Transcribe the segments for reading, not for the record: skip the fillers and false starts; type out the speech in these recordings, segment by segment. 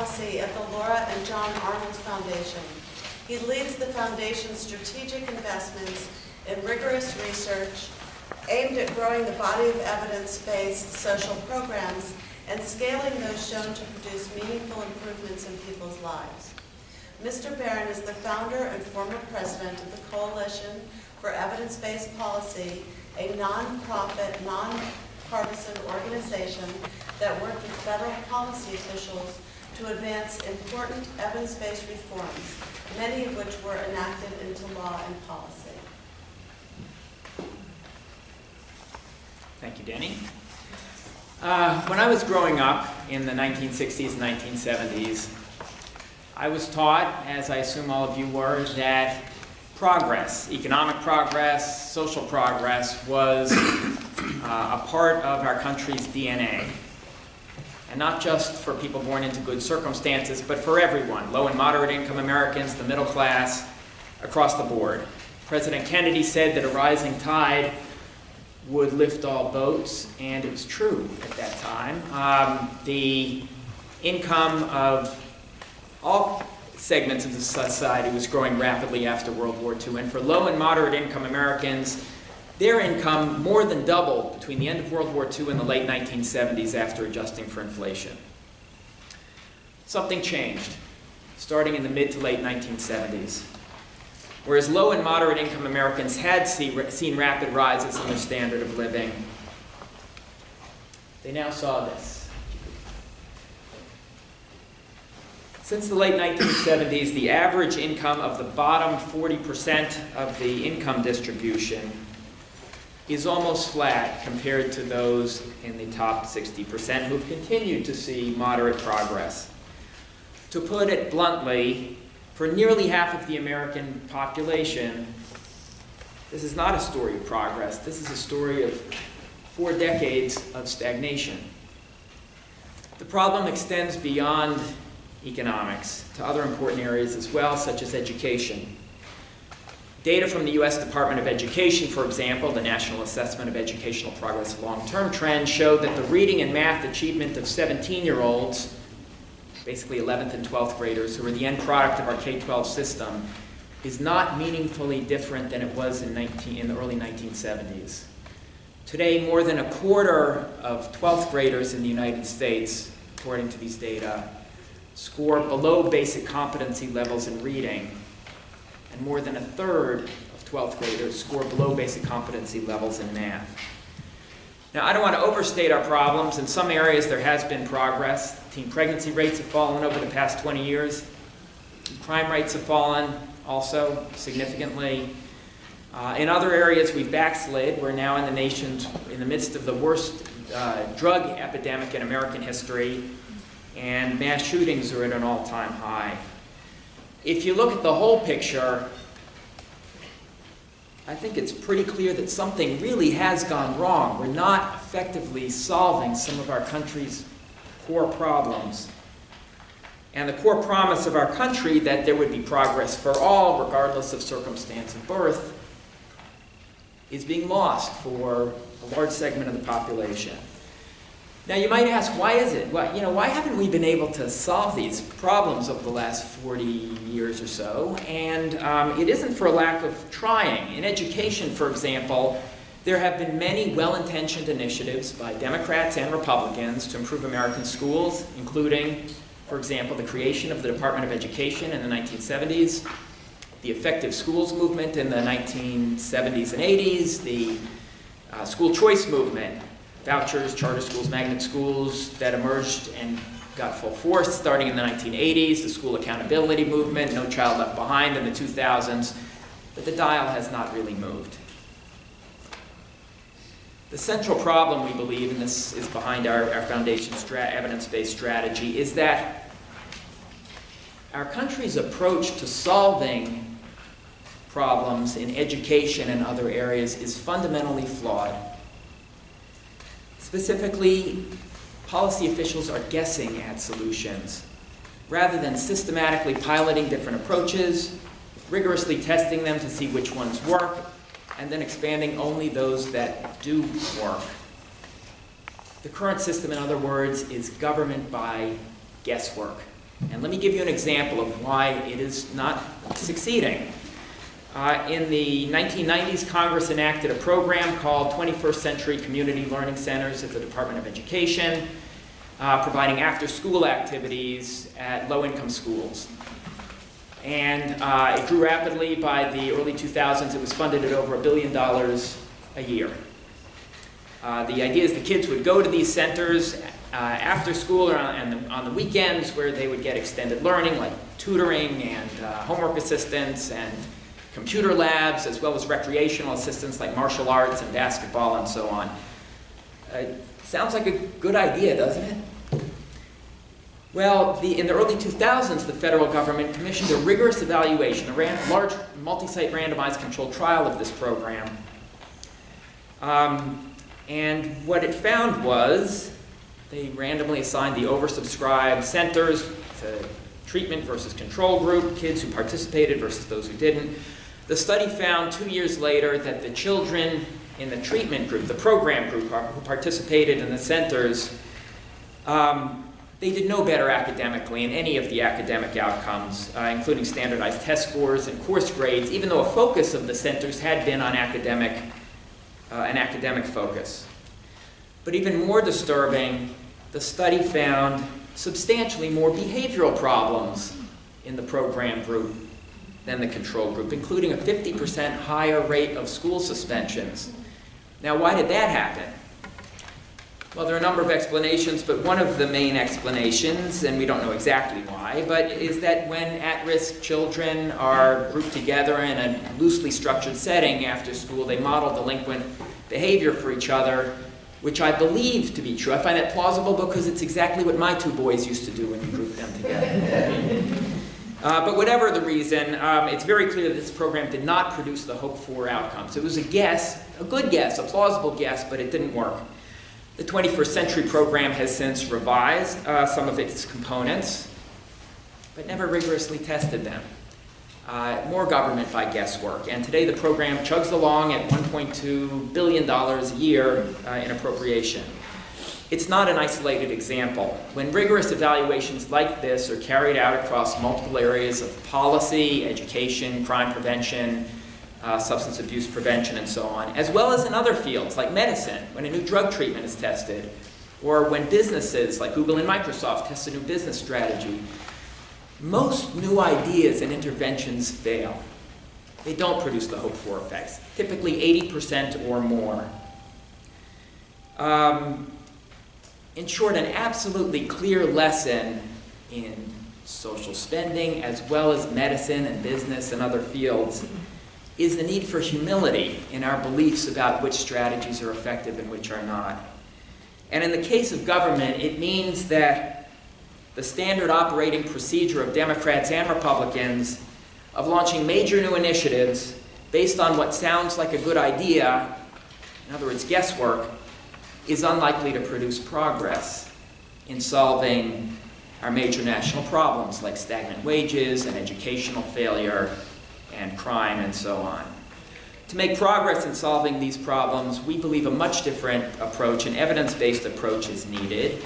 Policy at the Laura and John Arnold Foundation. He leads the foundation's strategic investments in rigorous research aimed at growing the body of evidence-based social programs and scaling those shown to produce meaningful improvements in people's lives. Mr. Barron is the founder and former president of the Coalition for Evidence-Based Policy, a nonprofit, nonpartisan organization that worked with federal policy officials to advance important evidence-based reforms, many of which were enacted into law and policy. Thank you, Denny. When I was growing up in the 1960s and 1970s, I was taught, as I assume all of you were, that progress, economic progress, social progress, was a part of our country's DNA. And not just for people born into good circumstances, but for everyone, low and moderate income Americans, the middle class, across the board. President Kennedy said that a rising tide would lift all boats, and it was true at that time. The income of all segments of the society was growing rapidly after World War II, and for low and moderate income Americans, their income more than doubled between the end of World War II and the late 1970s after adjusting for inflation. Something changed, starting in the mid to late 1970s. Whereas low and moderate income Americans had seen rapid rises in their standard of living, they now saw this. Since the late 1970s, the average income of the bottom 40% of the income distribution is almost flat compared to those in the top 60% who've continued to see moderate progress. To put it bluntly, for nearly half of the American population, this is not a story of progress. This is a story of 4 decades of stagnation. The problem extends beyond economics to other important areas as well, such as education. Data from the U.S. Department of Education, for example, the National Assessment of Educational Progress Long-Term Trend, showed that the reading and math achievement of 17-year-olds, basically 11th and 12th graders, who are the end product of our K-12 system, is not meaningfully different than it was in the early 1970s. Today, more than a quarter of 12th graders in the United States, according to these data, score below basic competency levels in reading, and more than a third of 12th graders score below basic competency levels in math. Now, I don't want to overstate our problems. In some areas, there has been progress. Teen pregnancy rates have fallen over the past 20 years. Crime rates have fallen also significantly. In other areas, we've backslid. We're now in the midst of the worst drug epidemic in American history, and mass shootings are at an all-time high. If you look at the whole picture, I think it's pretty clear that something really has gone wrong. We're not effectively solving some of our country's core problems. And the core promise of our country, that there would be progress for all, regardless of circumstance of birth, is being lost for a large segment of the population. Now you might ask, why is it? Why haven't we been able to solve these problems over the last 40 years or so? And it isn't for a lack of trying. In education, for example, there have been many well-intentioned initiatives by Democrats and Republicans to improve American schools, including, for example, the creation of the Department of Education in the 1970s, the Effective Schools movement in the 1970s and 80s, the school choice movement, vouchers, charter schools, magnet schools that emerged and got full force starting in the 1980s, the school accountability movement, No Child Left Behind in the 2000s, but the dial has not really moved. The central problem, we believe, and this is behind our foundation's evidence-based strategy, is that our country's approach to solving problems in education and other areas is fundamentally flawed. Specifically, policy officials are guessing at solutions rather than systematically piloting different approaches, rigorously testing them to see which ones work, and then expanding only those that do work. The current system, in other words, is government by guesswork. And let me give you an example of why it is not succeeding. In the 1990s, Congress enacted a program called 21st Century Community Learning Centers at the Department of Education, providing after-school activities at low-income schools. And it grew rapidly. By the early 2000s, it was funded at over $1 billion a year. The idea is the kids would go to these centers after school or on the weekends, where they would get extended learning like tutoring and homework assistance and computer labs, as well as recreational assistance like martial arts and basketball and so on. Sounds like a good idea, doesn't it? Well, in the early 2000s, the federal government commissioned a rigorous evaluation, a large multi-site randomized controlled trial of this program. And what it found was they randomly assigned the oversubscribed centers to treatment versus control group, kids who participated versus those who didn't. The study found 2 years later that the children in the treatment group, the program group who participated in the centers, they did no better academically in any of the academic outcomes, including standardized test scores and course grades, even though a focus of the centers had been on an academic focus. But even more disturbing, the study found substantially more behavioral problems in the program group than the control group, including a 50% higher rate of school suspensions. Now, why did that happen? Well, there are a number of explanations, but one of the main explanations, and we don't know exactly why, but is that when at-risk children are grouped together in a loosely structured setting after school, they model delinquent behavior for each other, which I believe to be true. I find that plausible because it's exactly what my two boys used to do when you group them together. But whatever the reason, it's very clear that this program did not produce the hoped-for outcomes. It was a guess, a good guess, a plausible guess, but it didn't work. The 21st Century program has since revised some of its components, but never rigorously tested them. More government by guesswork, and today the program chugs along at $1.2 billion a year in appropriation. It's not an isolated example. When rigorous evaluations like this are carried out across multiple areas of policy, education, crime prevention, substance abuse prevention, and so on, as well as in other fields like medicine, when a new drug treatment is tested, or when businesses like Google and Microsoft test a new business strategy, most new ideas and interventions fail. They don't produce the hoped-for effects, typically 80% or more. In short, an absolutely clear lesson in social spending, as well as medicine and business and other fields, is the need for humility in our beliefs about which strategies are effective and which are not. And in the case of government, it means that the standard operating procedure of Democrats and Republicans of launching major new initiatives based on what sounds like a good idea, in other words, guesswork, is unlikely to produce progress in solving our major national problems like stagnant wages and educational failure and crime and so on. To make progress in solving these problems, we believe a much different approach, an evidence-based approach, is needed.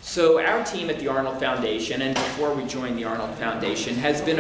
So our team at the Arnold Foundation, and before we joined the Arnold Foundation, has been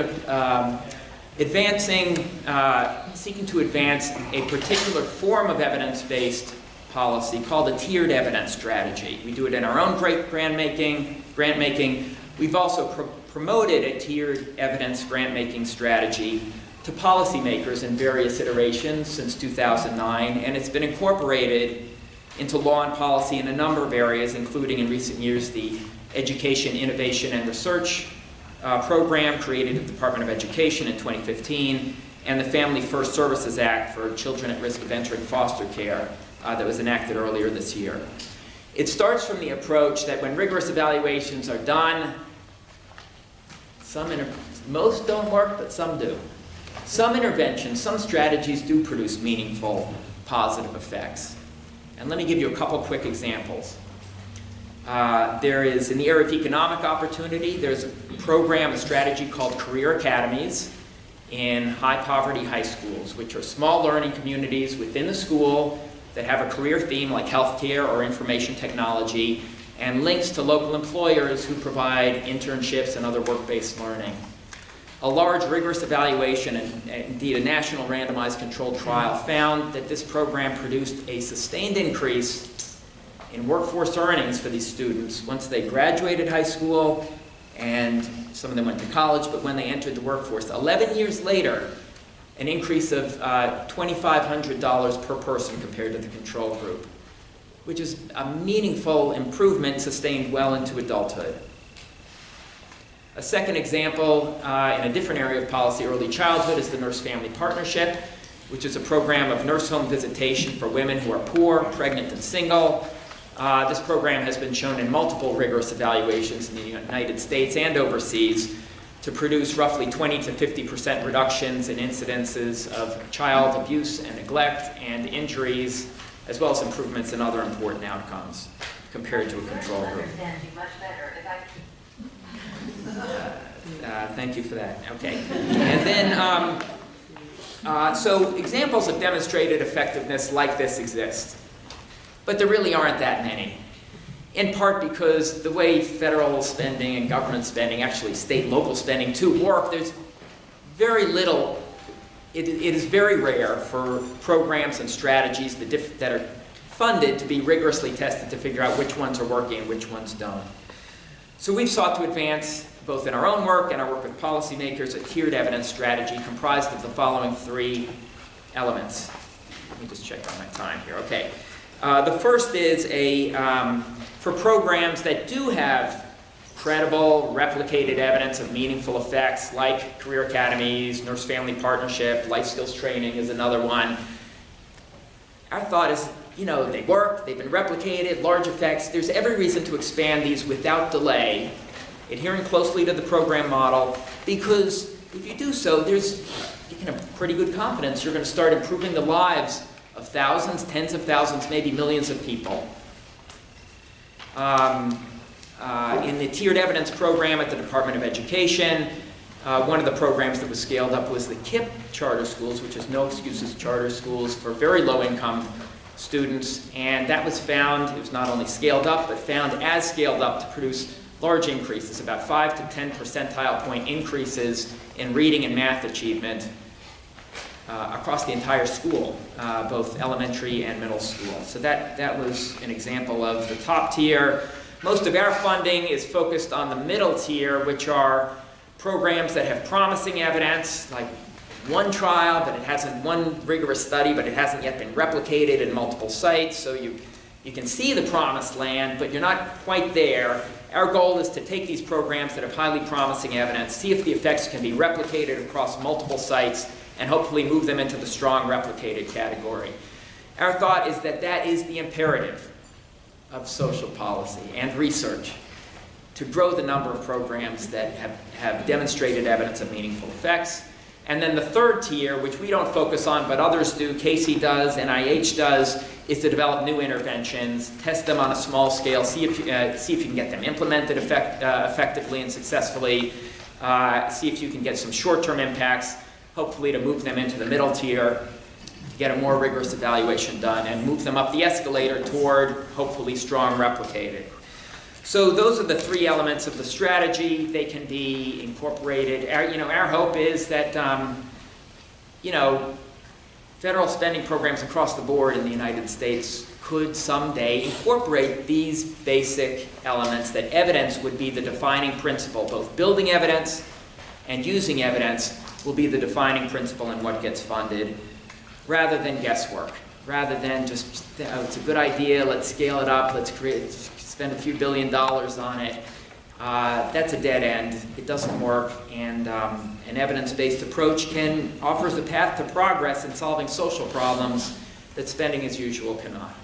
seeking to advance a particular form of evidence-based policy called a tiered evidence strategy. We do it in our own grant making. We've also promoted a tiered evidence grant-making strategy to policymakers in various iterations since 2009, and it's been incorporated into law and policy in a number of areas, including in recent years the Education, Innovation, and Research program created at the Department of Education in 2015, and the Family First Services Act for children at risk of entering foster care that was enacted earlier this year. It starts from the approach that when rigorous evaluations are done, most don't work, but some do. Some interventions, some strategies do produce meaningful, positive effects. And let me give you a couple quick examples. There is, in the area of economic opportunity, there's a program, a strategy called Career Academies in high-poverty high schools, which are small learning communities within the school that have a career theme like healthcare or information technology, and links to local employers who provide internships and other work-based learning. A large, rigorous evaluation, and indeed a national randomized controlled trial, found that this program produced a sustained increase in workforce earnings for these students once they graduated high school, and some of them went to college, but when they entered the workforce. 11 years later, an increase of $2,500 per person compared to the control group, which is a meaningful improvement sustained well into adulthood. A second example in a different area of policy, early childhood, is the Nurse-Family Partnership, which is a program of nurse home visitation for women who are poor, pregnant, and single. This program has been shown in multiple rigorous evaluations in the United States and overseas to produce roughly 20 to 50% reductions in incidences of child abuse and neglect and injuries, as well as improvements in other important outcomes compared to a control group. Thank you for that. Okay. And then, so examples of demonstrated effectiveness like this exist, but there really aren't that many. In part because the way federal spending and government spending, actually state and local spending too, work, there's very little, it is very rare for programs and strategies that are funded to be rigorously tested to figure out which ones are working and which ones don't. So we've sought to advance, both in our own work and our work with policymakers, a tiered evidence strategy comprised of the following three elements. Let me just check on my time here. Okay. The first is for programs that do have credible, replicated evidence of meaningful effects, like career academies, nurse-family partnership, life skills training is another one. Our thought is, they work, they've been replicated, large effects. There's every reason to expand these without delay, adhering closely to the program model, because if you do so, you can have pretty good confidence you're going to start improving the lives of thousands, tens of thousands, maybe millions of people. In the tiered evidence program at the Department of Education, one of the programs that was scaled up was the Kipp charter schools, which is No Excuses Charter Schools for very low-income students, and that was found, it was not only scaled up, but found as scaled up to produce large increases, about 5 to 10 percentile point increases in reading and math achievement across the entire school, both elementary and middle school. So that was an example of the top tier. Most of our funding is focused on the middle tier, which are programs that have promising evidence, like one trial, but it hasn't, one rigorous study, but it hasn't yet been replicated in multiple sites. So you can see the promised land, but you're not quite there. Our goal is to take these programs that have highly promising evidence, see if the effects can be replicated across multiple sites, and hopefully move them into the strong replicated category. Our thought is that that is the imperative of social policy and research, to grow the number of programs that have demonstrated evidence of meaningful effects. And then the third tier, which we don't focus on, but others do, Casey does, NIH does, is to develop new interventions, test them on a small scale, see if you can get them implemented effectively and successfully, see if you can get some short-term impacts, hopefully to move them into the middle tier, to get a more rigorous evaluation done, and move them up the escalator toward, hopefully, strong replicated. So those are the three elements of the strategy. They can be incorporated. Our hope is that, federal spending programs across the board in the United States could someday incorporate these basic elements, that evidence would be the defining principle. Both building evidence and using evidence will be the defining principle in what gets funded, rather than guesswork, rather than just, it's a good idea, let's scale it up, let's spend a few $1 billion on it. That's a dead end. It doesn't work, and an evidence-based approach offers a path to progress in solving social problems that spending as usual cannot.